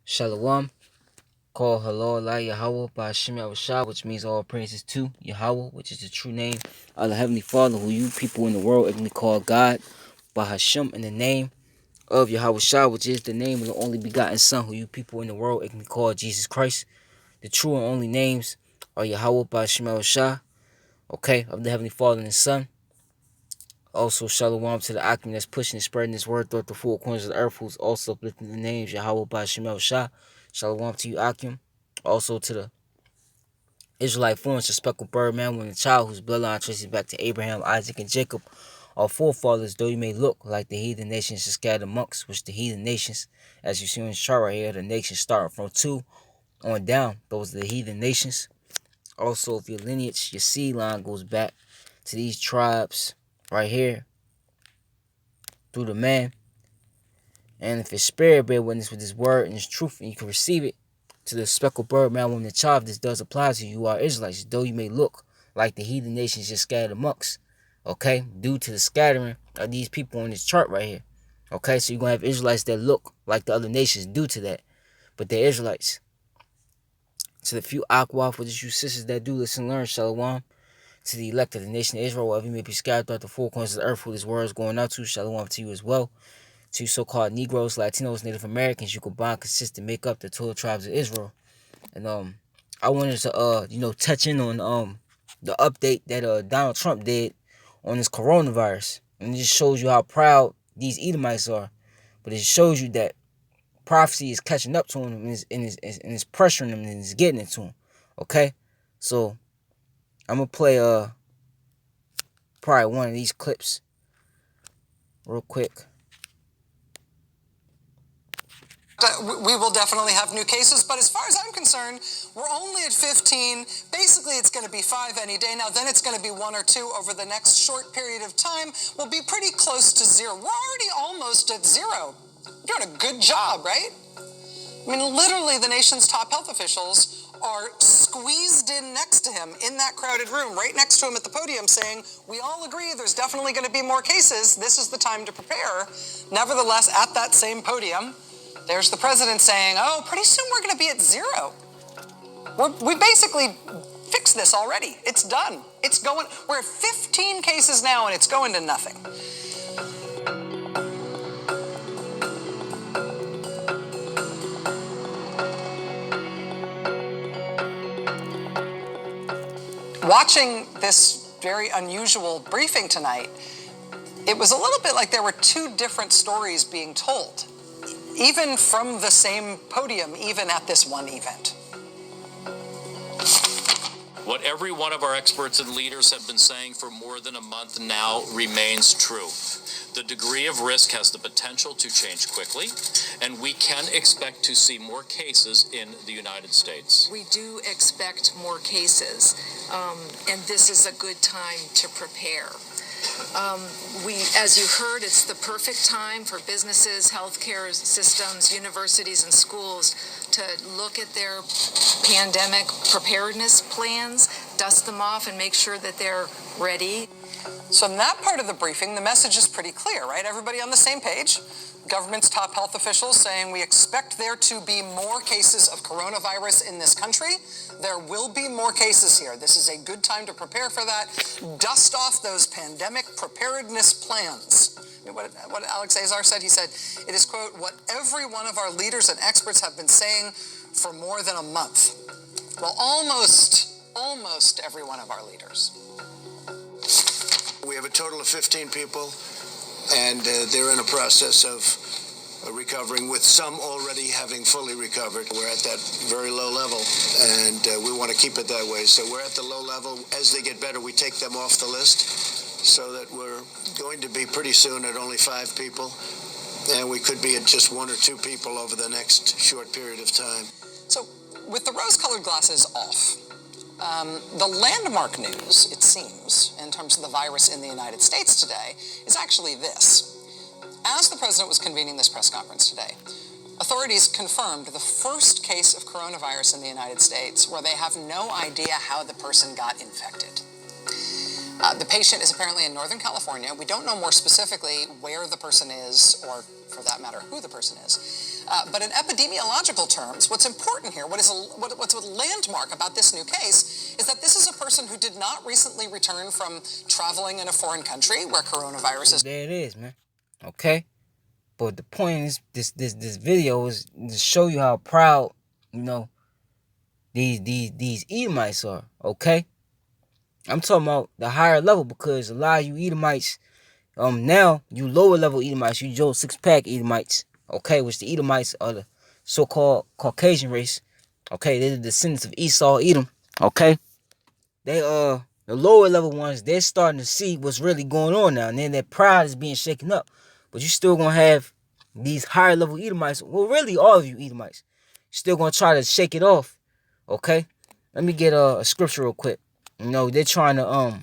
Shalom. Call Halal La Yahweh by Hashem Yahushua, which means all praises to Yahweh, which is the true name of the Heavenly Father, who you people in the world ignorantly call God, by Hashem in the name of Yahushua, which is the name of the only begotten Son, who you people in the world ignorantly call Jesus Christ. The true and only names are Yahweh by Hashem Yahushua, okay, of the Heavenly Father and the Son. Also, Shalom to the Akim that's pushing and spreading this word throughout the four corners of the earth, who's also uplifting the names Yahweh by Hashem Yahushua. Shalom to you, Akim. Also to the Israelite forms, the speckled bird man when the child whose bloodline traces back to Abraham, Isaac, and Jacob, our forefathers, though you may look like the heathen nations scattered amongst which the heathen nations, as you see on the chart right here, the nations starting from 2 on down, those are the heathen nations. Also, if your lineage, your seed line goes back to these tribes right here through the man, and if his spirit bear witness with his word and his truth, and you can receive it, to the speckled bird, man, woman, and child, this does apply to you. You are Israelites, though you may look like the heathen nations just scattered amongst. Okay, due to the scattering of these people on this chart right here. Okay, so you're gonna have Israelites that look like the other nations due to that, but they're Israelites. To the few Aqua, for the you sisters that do listen and learn, Shalom. To the elect of the nation of Israel, wherever you may be scattered throughout the four corners of the earth, who this word is going out to, Shalom to you as well. To you so-called Negroes, Latinos, Native Americans, you combine, consist, and make up the 12 tribes of Israel. And I wanted to touch in on the update that Donald Trump did on this coronavirus. And it just shows you how proud these Edomites are. But it shows you that prophecy is catching up to him and is pressuring him and is getting it to him. Okay? So I'm gonna play probably one of these clips real quick. We will definitely have new cases, but as far as I'm concerned, we're only at 15. Basically, it's going to be 5 any day. Now, then it's going to be 1 or 2 over the next short period of time. We'll be pretty close to 0. We're already almost at 0. You're doing a good job, right? I mean, literally, the nation's top health officials are squeezed in next to him in that crowded room, right next to him at the podium, saying, we all agree there's definitely going to be more cases. This is the time to prepare. Nevertheless, at that same podium, there's the president saying, oh, pretty soon we're going to be at 0. We basically fixed this already. It's done. It's going. We're at 15 cases now, and it's going to nothing. Watching this very unusual briefing tonight, it was a little bit like there were 2 different stories being told, even from the same podium, even at this one event. What every one of our experts and leaders have been saying for more than a month now remains true. The degree of risk has the potential to change quickly, and we can expect to see more cases in the United States. We do expect more cases, and this is a good time to prepare. As you heard, it's the perfect time for businesses, healthcare systems, universities, and schools to look at their pandemic preparedness plans, dust them off, and make sure that they're ready. So in that part of the briefing, the message is pretty clear, right? Everybody on the same page. Government's top health officials saying we expect there to be more cases of coronavirus in this country. There will be more cases here. This is a good time to prepare for that. Dust off those pandemic preparedness plans. What Alex Azar said, he said, it is, quote, what every one of our leaders and experts have been saying for more than a month. Well, almost every one of our leaders. We have a total of 15 people, and they're in a process of recovering, with some already having fully recovered. We're at that very low level, and we want to keep it that way. So we're at the low level. As they get better, we take them off the list, so that we're going to be pretty soon at only 5 people, and we could be at just 1 or 2 people over the next short period of time. So with the rose-colored glasses off, the landmark news, it seems, in terms of the virus in the United States today, is actually this. As the president was convening this press conference today, authorities confirmed the first case of coronavirus in the United States where they have no idea how the person got infected. The patient is apparently in Northern California. We don't know more specifically where the person is, or for that matter, who the person is. But in epidemiological terms, what's important here, what's a landmark about this new case, is that this is a person who did not recently return from traveling in a foreign country where coronavirus is. There it is, man. Okay? But the point is, this video is to show you how proud, these Edomites are. Okay? I'm talking about the higher level, because a lot of you Edomites, now you lower level Edomites, you Joe 6-pack Edomites, okay, which the Edomites are the so-called Caucasian race, okay, they're the descendants of Esau, Edom, okay, they the lower level ones, they're starting to see what's really going on now, and then their pride is being shaken up, but you still gonna have these higher level Edomites, well, really all of you Edomites, still gonna try to shake it off, okay. Let me get a scripture real quick. They're trying to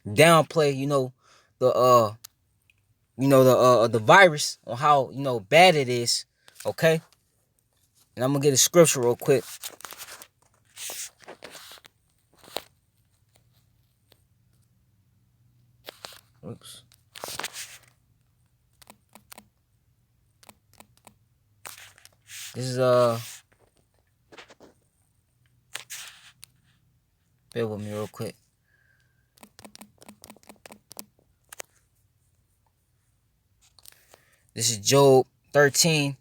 downplay, the the virus, on how bad it is, okay. And I'm gonna get a scripture real quick. Oops. This is bear with me real quick. This is Job 13.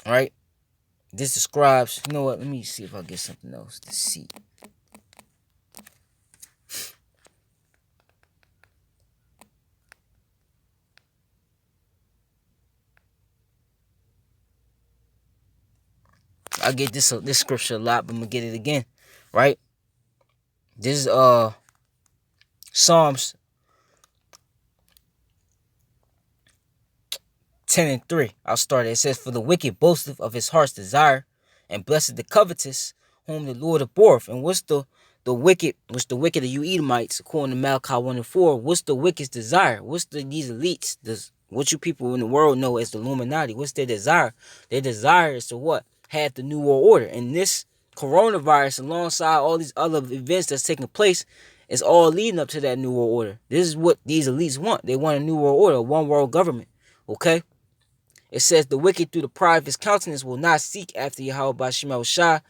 All right. This describes, you know what? Let me see if I get something else to see. I get this scripture a lot, but I'm gonna get it again, right? This is Psalms 10:3. I'll start it. It says, "For the wicked boasteth of his heart's desire, and blessed the covetous, whom the Lord abhorreth." And what's the wicked? What's the wicked of you Edomites? According to Malachi 1:4, what's the wicked's desire? What's these elites? What you people in the world know as the Illuminati? What's their desire? Their desire is to what? Have the New World Order. And this coronavirus, alongside all these other events that's taking place, is all leading up to that New World Order. This is what these elites want. They want a New World Order, one world government. Okay? It says, "The wicked through the pride of his countenance will not seek after Yahweh by Shema Shah."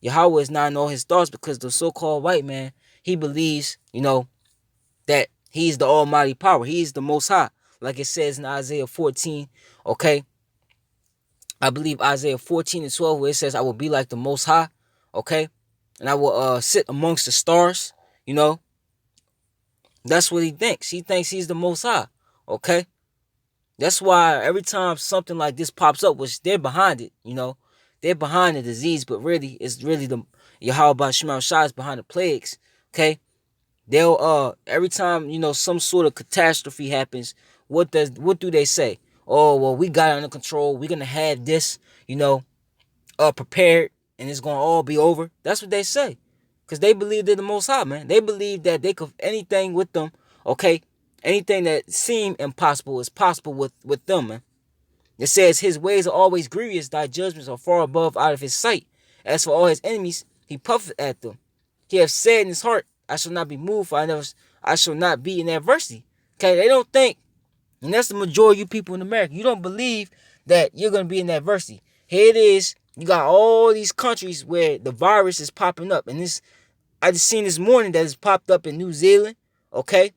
Yahweh is not in all his thoughts, because the so-called white man, he believes, that he's the almighty power. He's the most high. Like it says in Isaiah 14, okay? I believe Isaiah 14:12, where it says, "I will be like the most high," okay? And I will sit amongst the stars, That's what he thinks. He thinks he's the most high, okay? That's why every time something like this pops up, which they're behind it, they're behind the disease, but really, it's really the Yahweh Shema Shah is behind the plagues, okay? They'll every time, some sort of catastrophe happens, what do they say? Oh, well, we got it under control. We're gonna have this, prepared, and it's gonna all be over. That's what they say, because they believe they're the Most High, man. They believe that they could anything with them, okay? Anything that seemed impossible is possible with them, man. It says, "His ways are always grievous, thy judgments are far above out of his sight. As for all his enemies, he puffeth at them. He hath said in his heart, I shall not be moved, for I shall not be in adversity." Okay, they don't think, and that's the majority of you people in America. You don't believe that you're gonna be in adversity. Here it is. You got all these countries where the virus is popping up, and I just seen this morning that it's popped up in New Zealand. Okay,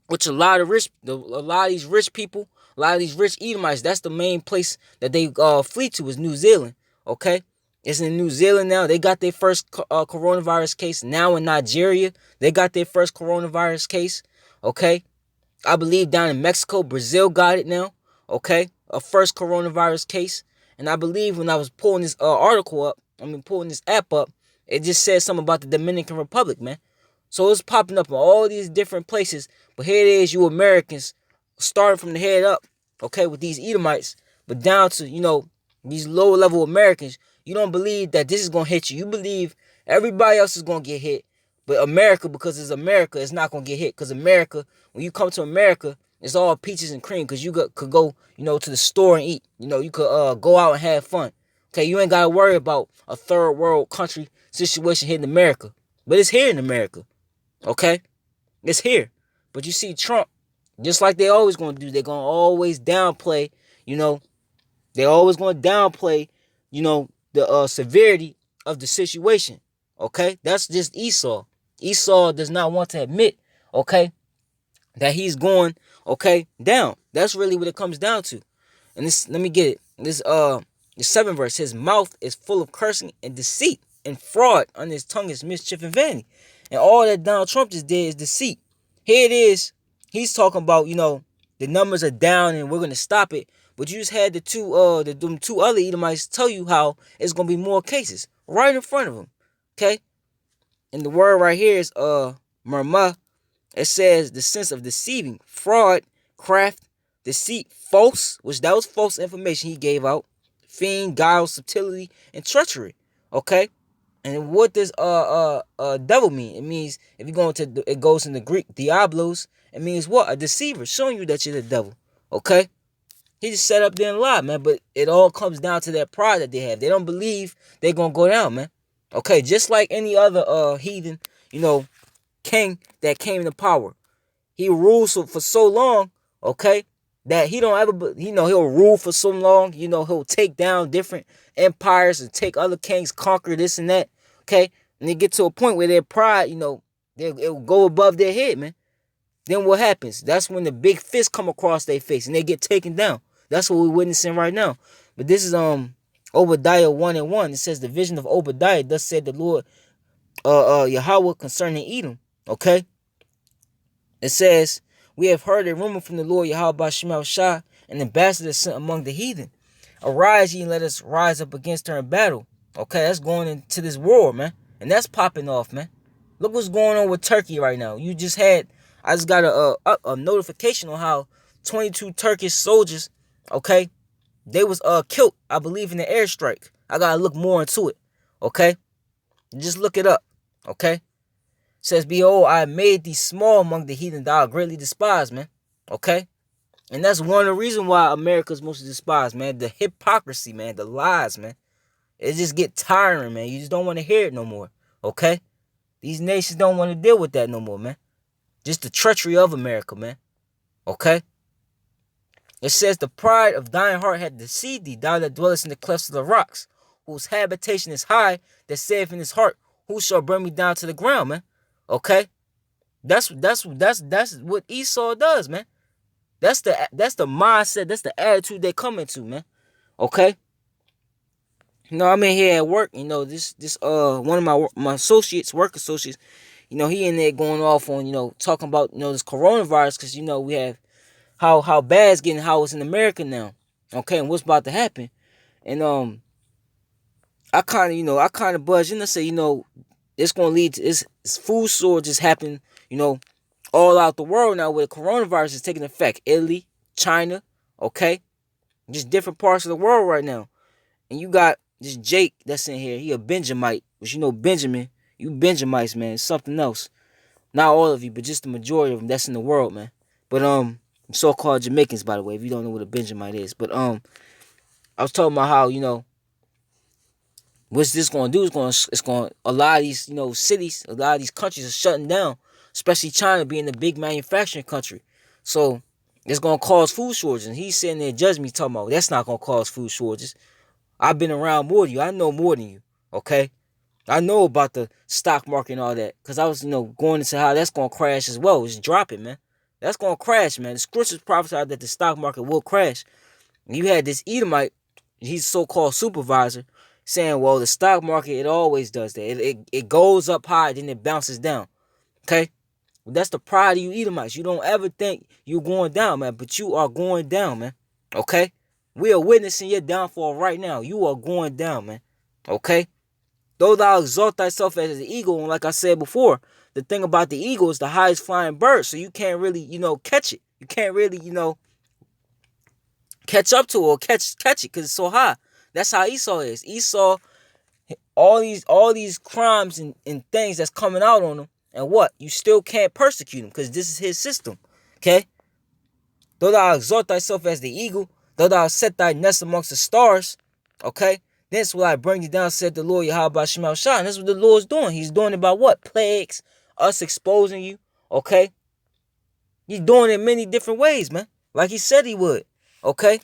which a lot of these rich people, a lot of these rich Edomites, that's the main place that they flee to, is New Zealand. Okay, it's in New Zealand now. They got their first coronavirus case. Now in Nigeria, they got their first coronavirus case. Okay, I believe down in Mexico, Brazil got it now. Okay, a first coronavirus case. And I believe when I was pulling this pulling this app up, it just said something about the Dominican Republic, man. So it's popping up in all these different places. But here it is, you Americans, starting from the head up, okay, with these Edomites, but down to, these lower level Americans. You don't believe that this is going to hit you. You believe everybody else is going to get hit. But America, because it's America, it's not going to get hit. Because America, when you come to America, it's all peaches and cream. Because you could go, to the store and eat. You could go out and have fun. Okay, you ain't got to worry about a third world country situation hitting America. But it's here in America. Okay? It's here. But you see Trump, just like they always gonna do, they're gonna always downplay, you know, they always gonna downplay, the severity of the situation. Okay? That's just Esau. Esau does not want to admit, okay, that he's going, okay, down. That's really what it comes down to. And this, let me get it. This the 7th verse, his mouth is full of cursing and deceit and fraud. On his tongue is mischief and vanity. And all that Donald Trump just did is deceit. Here it is. He's talking about, the numbers are down and we're gonna stop it. But you just had the two other Edomites tell you how it's gonna be more cases right in front of them. Okay? And the word right here is murmur. It says the sense of deceiving, fraud, craft, deceit, false, which that was false information he gave out, fiend, guile, subtlety, and treachery. Okay? And what does devil mean? It means, if you go into it goes in the Greek diablos, it means what? A deceiver, showing you that you're the devil. Okay? He just sat up there and lied, man. But it all comes down to that pride that they have. They don't believe they're gonna go down, man. Okay, just like any other heathen, king that came into power. He rules for so long, okay, that he don't ever, he'll rule for so long, he'll take down different empires and take other kings, conquer this and that, okay, and they get to a point where their pride, it'll go above their head, man. Then what happens? That's when the big fist come across their face and they get taken down. That's what we're witnessing right now. But this is Obadiah 1:1. It says the vision of Obadiah, thus said the Lord Yahweh concerning Edom. Okay? It says, we have heard a rumor from the Lord Yahweh by Shemal Shah, an ambassador sent among the heathen. Arise ye and let us rise up against her in battle. Okay, that's going into this war, man. And that's popping off, man. Look what's going on with Turkey right now. I just got a notification on how 22 Turkish soldiers, okay, they was killed, I believe, in the airstrike. I gotta look more into it, okay? Just look it up, okay? It says, behold, I made thee small among the heathen, thou art greatly despised, man, okay? And that's one of the reasons why America's mostly despised, man. The hypocrisy, man, the lies, man. It just get tiring, man. You just don't want to hear it no more, okay? These nations don't want to deal with that no more, man. Just the treachery of America, man, okay? It says, the pride of thine heart hath deceived thee, thou that dwellest in the clefts of the rocks, whose habitation is high, that saith in his heart, who shall bring me down to the ground, man? Okay? That's what Esau does, man. That's the mindset, that's the attitude they come into, man. Okay? I'm in here at work, this one of my associates, work associates, he in there going off on, talking about, this coronavirus, because, we have how bad it's getting, how it's in America now. Okay, and what's about to happen. And I kind of buzzed in and say, it's gonna lead to this food shortages happen, all out the world now, where the coronavirus is taking effect. Italy, China, okay? Just different parts of the world right now. And you got this Jake that's in here. He a Benjamite. Which Benjamin. You Benjamites, man. It's something else. Not all of you, but just the majority of them that's in the world, man. But so-called Jamaicans, by the way, if you don't know what a Benjamite is. But I was talking about how, what's this gonna do? It's gonna a lot of these, cities, a lot of these countries are shutting down, especially China being the big manufacturing country. So it's gonna cause food shortages. And he's sitting there judging me, talking about that's not gonna cause food shortages. I've been around more than you. I know more than you. Okay? I know about the stock market and all that. Because I was, going into how that's going to crash as well. It's dropping, man. That's going to crash, man. The scriptures prophesied that the stock market will crash. And you had this Edomite, he's so-called supervisor, saying, well, the stock market, it always does that. It goes up high, then it bounces down. Okay? Well, that's the pride of you Edomites. You don't ever think you're going down, man. But you are going down, man. Okay? We are witnessing your downfall right now. You are going down, man. Okay? Though thou exalt thyself as an eagle, and like I said before, the thing about the eagle is the highest flying bird, so you can't really, catch it. You can't really, catch up to it or catch it because it's so high. That's how Esau is. Esau, all these crimes and things that's coming out on him, and what? You still can't persecute him because this is his system. Okay? Though thou exalt thyself as the eagle, though thou set thy nest amongst the stars, okay? This will I bring you down, said the Lord Yahweh by Shemal Shah. And that's what the Lord's doing. He's doing it by what? Plagues, us exposing you, Okay? He's doing it in many different ways, man. Like he said he would. Okay?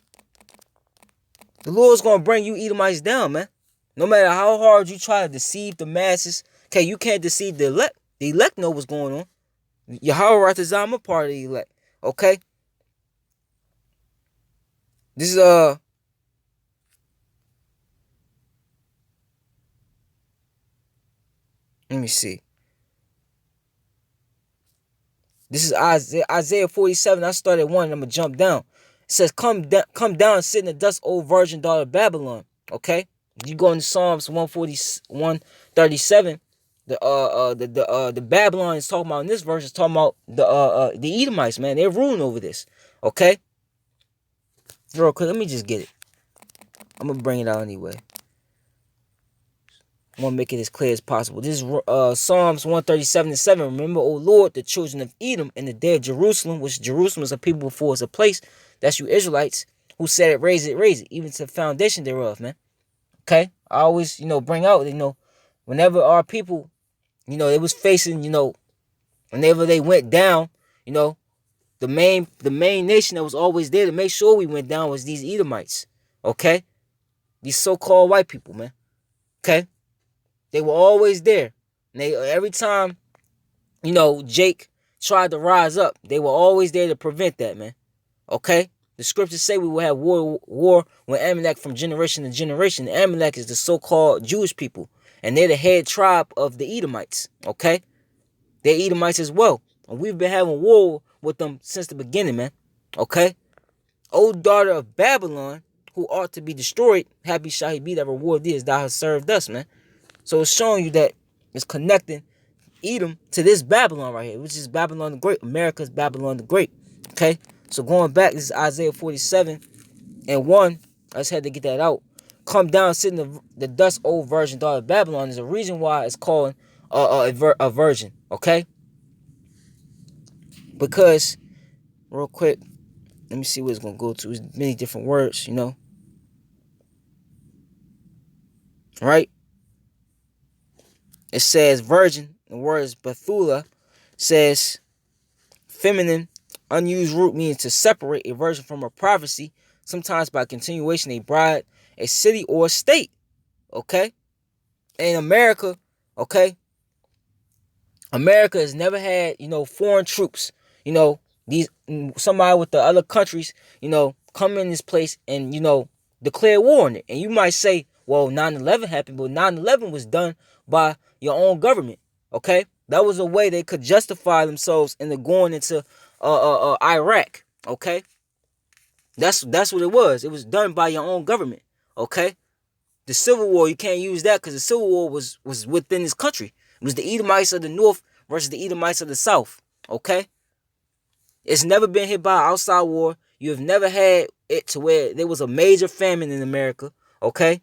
The Lord's gonna bring you Edomites down, man. No matter how hard you try to deceive the masses. Okay, you can't deceive the elect. The elect know what's going on. Yahweh Ratazam a part of the elect. Okay? This is let me see. This is Isaiah 47. I started one and I'm gonna jump down. It says, come down and sit in the dust, old virgin daughter of Babylon. Okay? You go into Psalms 137. The Babylon is talking about in this verse is talking about the Edomites, man. They're ruling over this. Okay? Real quick, let me just get it. I'm gonna bring it out anyway. I want to make it as clear as possible. This is Psalms 137:7. Remember, O Lord, the children of Edom and the day of Jerusalem, which Jerusalem is a people before it's a place. That's you Israelites who said it, raise it, even to the foundation thereof, man. Okay? I always, bring out, whenever our people, they was facing, whenever they went down, the main nation that was always there to make sure we went down was these Edomites. Okay? These so-called white people, man. Okay? They were always there. And every time, Jake tried to rise up, they were always there to prevent that, man. Okay? The scriptures say we will have war with Amalek from generation to generation. Amalek is the so-called Jewish people. And they're the head tribe of the Edomites. Okay? They're Edomites as well. And we've been having war with them since the beginning, man. Okay? O daughter of Babylon, who ought to be destroyed, happy shall he be that reward thee as thou hast served us, man. So it's showing you that it's connecting Edom to this Babylon right here, which is Babylon the Great. America's Babylon the Great. Okay? So going back, this is Isaiah 47:1. I just had to get that out. Come down, sit in the dust, old virgin daughter of Babylon. There's a reason why it's called a virgin. Okay? Because, real quick, let me see what it's going to go to. It's many different words, Right? It says virgin. The word is Bethula. Says feminine. Unused root means to separate a virgin from a prophecy. Sometimes by continuation, a bride, a city, or a state. Okay? In America, okay? America has never had, foreign troops. These somebody with the other countries, come in this place and, declare war on it. And you might say, well, 9/11 happened, but 9/11 was done by your own government. Okay? That was a way they could justify themselves into going into Iraq. Okay? That's what it was. It was done by your own government. Okay? The Civil War, you can't use that because the Civil War was within this country. It was the Edomites of the North versus the Edomites of the South. Okay? It's never been hit by an outside war. You have never had it to where there was a major famine in America. Okay?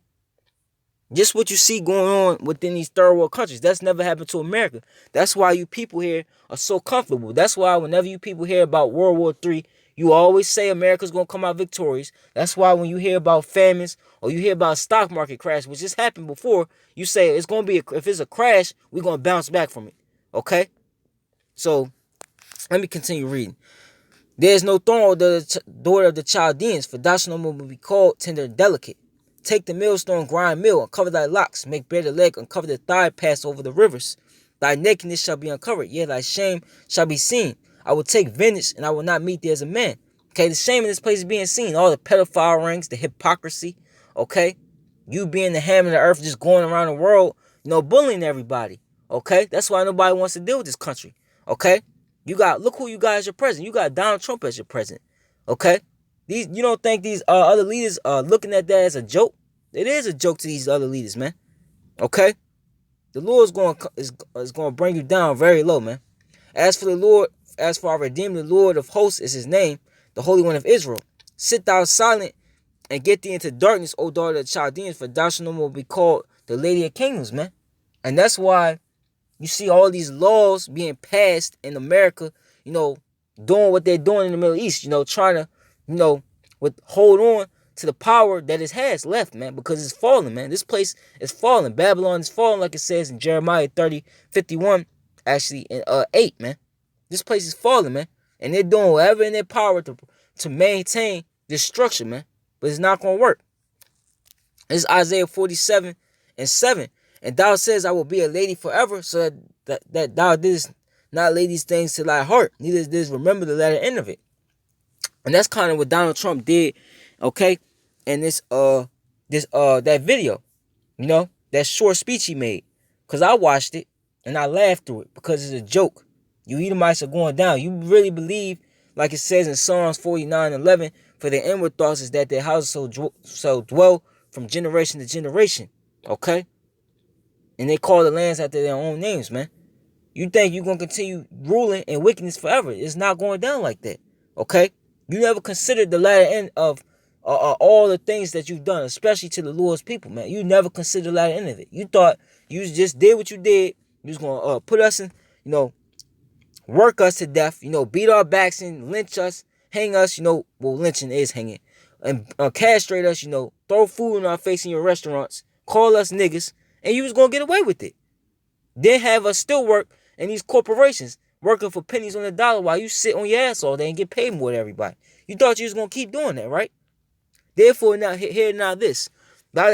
Just what you see going on within these third world countries. That's never happened to America. That's why you people here are so comfortable. That's why whenever you people hear about World War III, you always say America's going to come out victorious. That's why when you hear about famines or you hear about stock market crash, which just happened before, you say it's going to be, if it's a crash, we're going to bounce back from it. Okay? So, let me continue reading. There is no thorn, the daughter of the Chaldeans, for thou shalt no more be called tender and delicate. Take the millstone, grind meal, uncover thy locks, make bare the leg, uncover the thigh, pass over the rivers. Thy nakedness shall be uncovered, yea, thy shame shall be seen. I will take vengeance, and I will not meet thee as a man. Okay, the shame in this place is being seen. All the pedophile rings, the hypocrisy, okay? You being the ham of the earth, just going around the world, bullying everybody, okay? That's why nobody wants to deal with this country, okay? Look who you got as your president. You got Donald Trump as your president, okay? You don't think these other leaders are looking at that as a joke? It is a joke to these other leaders, man. Okay? The Lord is going to bring you down very low, man. As for our Redeemer, the Lord of hosts is his name, the Holy One of Israel. Sit thou silent and get thee into darkness, O daughter of the Chaldeans, for thou shalt no more be called the Lady of Kingdoms, man. And that's why you see all these laws being passed in America, doing what they're doing in the Middle East, trying to, hold on to the power that it has left, man, because it's falling, man. This place is falling. Babylon is falling, like it says in Jeremiah 30:51, actually, in 8, man. This place is falling, man. And they're doing whatever in their power to maintain this structure, man. But it's not going to work. This is Isaiah 47:7. And thou says, I will be a lady forever, so that thou didst not lay these things to thy heart, neither didst remember the latter end of it. And that's kind of what Donald Trump did, okay, in that video, that short speech he made. Because I watched it and I laughed through it because it's a joke. You Edomites are going down. You really believe, like it says in Psalms 49:11, for their inward thoughts is that their houses so dwell from generation to generation, okay? And they call the lands after their own names, man. You think you're going to continue ruling in wickedness forever. It's not going down like that, okay? You never considered the latter end of all the things that you've done, especially to the Lord's people, man. You never considered the latter end of it. You thought you just did what you did. You was going to put us in, work us to death, beat our backs and lynch us, hang us, well, lynching is hanging, and castrate us, throw food in our face in your restaurants, call us niggas, and you was going to get away with it. Then have us still work in these corporations, working for pennies on the dollar while you sit on your ass all day and get paid more than everybody. You thought you was going to keep doing that, right? Therefore, now this, thou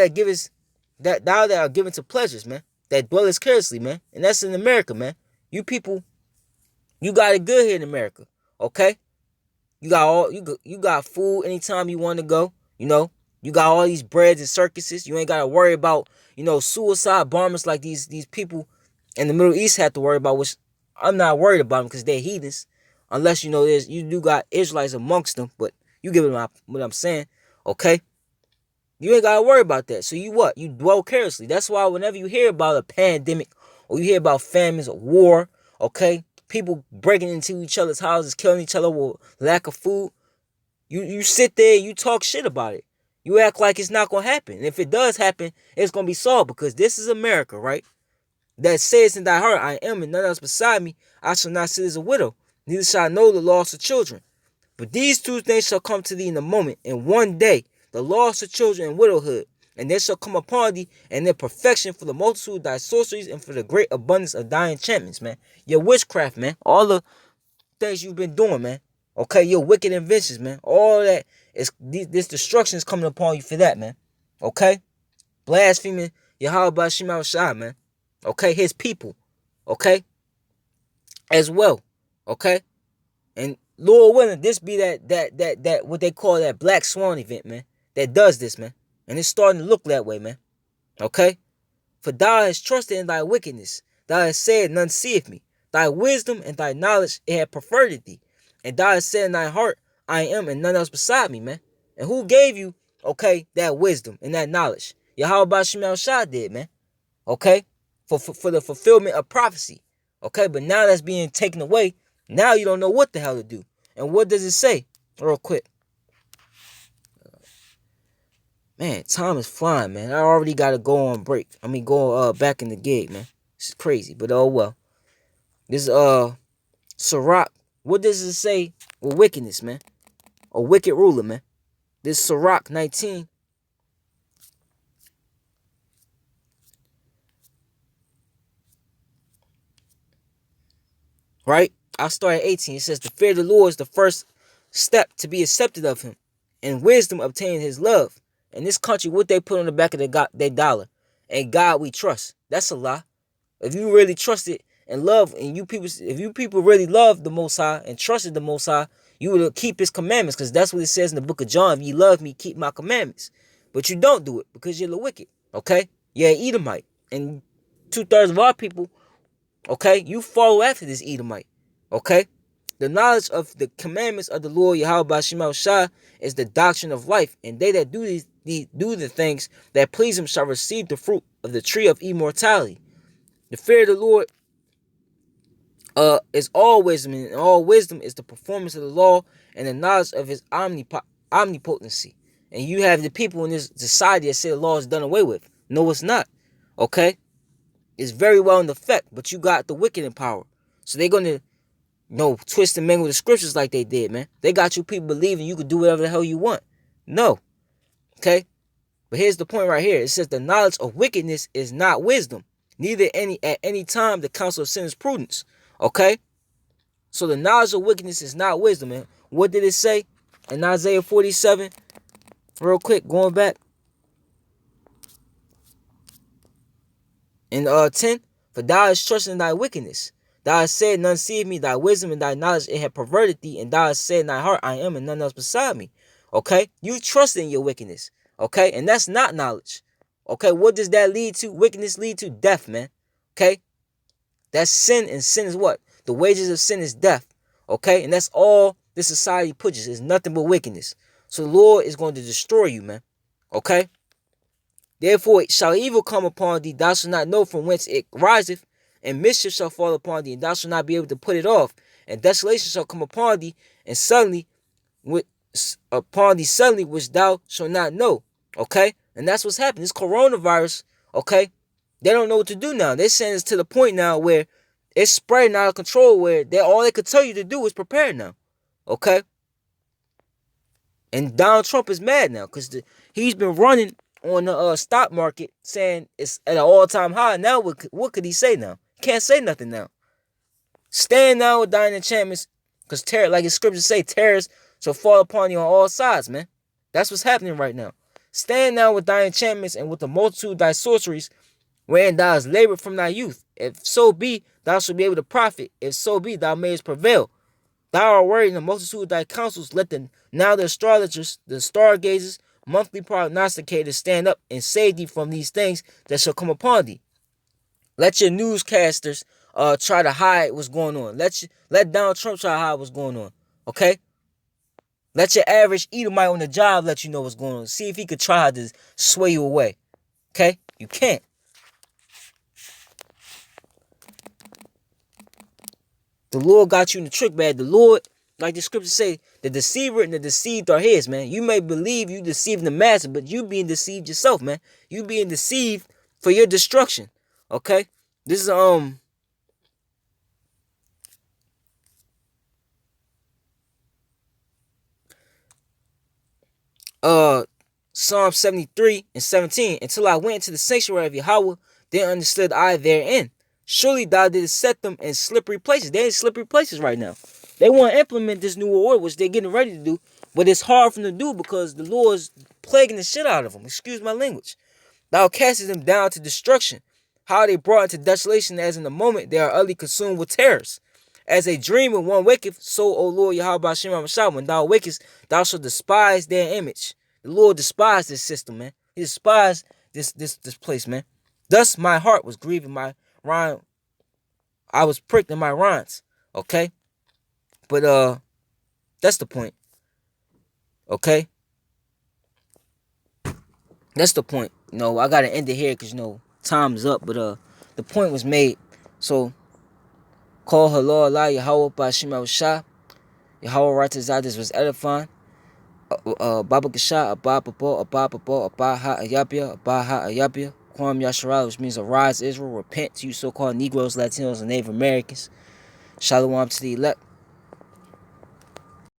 that are given to pleasures, man, that dwellest carelessly, man, and that's in America, man. You people, you got it good here in America, okay? You got food anytime you want to go, You got all these breads and circuses. You ain't got to worry about, suicide bombers like these people in the Middle East have to worry about, which I'm not worried about them because they're heathens. Unless, you do got Israelites amongst them, but you get what I'm saying, okay? You ain't got to worry about that. So you what? You dwell carelessly. That's why whenever you hear about a pandemic or you hear about famines or war, okay, people breaking into each other's houses, killing each other with lack of food, you sit there and you talk shit about it. You act like it's not going to happen. And if it does happen, it's going to be solved because this is America, right? That says in thy heart, I am, and none else beside me. I shall not sit as a widow, neither shall I know the loss of children. But these two things shall come to thee in a moment, in one day, the loss of children and widowhood. And they shall come upon thee, and their perfection for the multitude of thy sorceries and for the great abundance of thy enchantments, man. Your witchcraft, man. All the things you've been doing, man. Okay, your wicked inventions, man. All that is this destruction is coming upon you for that, man. Okay? Blaspheming Yahweh Bashim Al-Shah, man. Okay, his people. Okay? As well. Okay? And Lord willing, this be that what they call that black swan event, man. That does this, man. And it's starting to look that way, man. Okay? For thou hast trusted in thy wickedness. Thou hast said, none seeth me. Thy wisdom and thy knowledge, it hath perverted thee. And thou hast said in thy heart, I am, and none else beside me, man. And who gave you, okay, that wisdom and that knowledge? Yahweh Bashim Al-Shah did, man. Okay? For the fulfillment of prophecy. Okay? But now that's being taken away. Now you don't know what the hell to do. And what does it say? Real quick. Man, time is flying, man. I already got to go on break. Go back in the gig, man. This is crazy, but oh well. This Sirach. What does it say with wickedness, man? A wicked ruler, man. This Sirach 19. Right? I'll start at 18. It says, the fear of the Lord is the first step to be accepted of him. And wisdom obtaining his love. In this country, what they put on the back of their dollar. And God we trust. That's a lie. If you really trust it and love, and if you people really love the Most High and trusted the Most High, you will keep his commandments, because that's what it says in the book of John. If you love me, keep my commandments. But you don't do it because you're the wicked. Okay? You're an Edomite. And 2/3 of our people, okay, you follow after this Edomite. Okay? The knowledge of the commandments of the Lord Yahweh Bashim Al-Shah is the doctrine of life. And they that do the things that please him shall receive the fruit of the tree of immortality. The fear of the Lord is all wisdom, and all wisdom is the performance of the law and the knowledge of his omnipotency. And you have the people in this society that say the law is done away with. No, it's not. Okay? It's very well in effect, but you got the wicked in power. So they're going to twist and mangle the scriptures like they did, man. They got you people believing you could do whatever the hell you want. No. Okay? But here's the point right here. It says the knowledge of wickedness is not wisdom. Neither at any time the counsel of sin is prudence. Okay? So the knowledge of wickedness is not wisdom, man. What did it say in Isaiah 47? Real quick, going back. In 10, for thou hast trusted in thy wickedness. Thou hast said, none seeth me, thy wisdom and thy knowledge, it hath perverted thee, and thou hast said in thy heart, I am, and none else beside me. Okay? You trust in your wickedness. Okay? And that's not knowledge. Okay? What does that lead to? Wickedness lead to death, man. Okay? That's sin, and sin is what? The wages of sin is death. Okay? And that's all this society pushes. It's nothing but wickedness. So the Lord is going to destroy you, man. Okay? Therefore shall evil come upon thee, thou shalt not know from whence it riseth, and mischief shall fall upon thee, and thou shalt not be able to put it off, and desolation shall come upon thee, and suddenly, which thou shalt not know. Okay? And that's what's happening. This coronavirus, okay? They don't know what to do now. They're saying it's to the point now where it's spreading out of control, where all they could tell you to do is prepare now. Okay? And Donald Trump is mad now because he's been running on the stock market saying it's at an all-time high. Now what could he say now? He can't say nothing now. Stand now with thine enchantments, because terror, like his scriptures say, terrors shall fall upon you on all sides, man. That's what's happening right now. Stand now with thy enchantments and with the multitude of thy sorceries, wherein thou hast labored from thy youth. If so be, thou shalt be able to profit. If so be, thou mayest prevail. Thou art worried in the multitude of thy counsels. Let the astrologers, the stargazers, monthly prognosticators stand up and save thee from these things that shall come upon thee. Let your newscasters try to hide what's going on. Let Donald Trump try to hide what's going on. Okay? Let your average Edomite on the job let you know what's going on. See if he could try to sway you away. Okay? You can't. The Lord got you in the trick bag. The Lord, like the scriptures say, the deceiver and the deceived are his, man. You may believe you deceiving the master, but you being deceived yourself, man. You being deceived for your destruction. Okay? This is Psalm 73 and 17. Until I went into the sanctuary of Yahweh, then understood I therein. Surely thou didst set them in slippery places. They're in slippery places right now. They want to implement this new order, which they're getting ready to do, but it's hard for them to do because the Lord's plaguing the shit out of them. Excuse my language. Thou castest them down to destruction. How are they brought into desolation, as in the moment they are utterly consumed with terrors. As a dream when one waketh, so, O Lord Yahweh Hashem HaMashah, when thou wakest, thou shalt despise their image. The Lord despised this system, man. He despised this place, man. Thus my heart was grieved in my rind. I was pricked in my rinds. Okay? But that's the point. Okay? That's the point. I gotta end it here because time's up. But the point was made. So call hello Allah Yahweh Bashim Shah. Yahweh Ratazadis was edifying. Baba Gasha, Abba Papa, Abba Papa, Abba Ha Ayabia, Abba Ha Ayabia, Kwam Yashara, which means arise Israel, repent to you so-called Negroes, Latinos, and Native Americans. Shalom to the elect.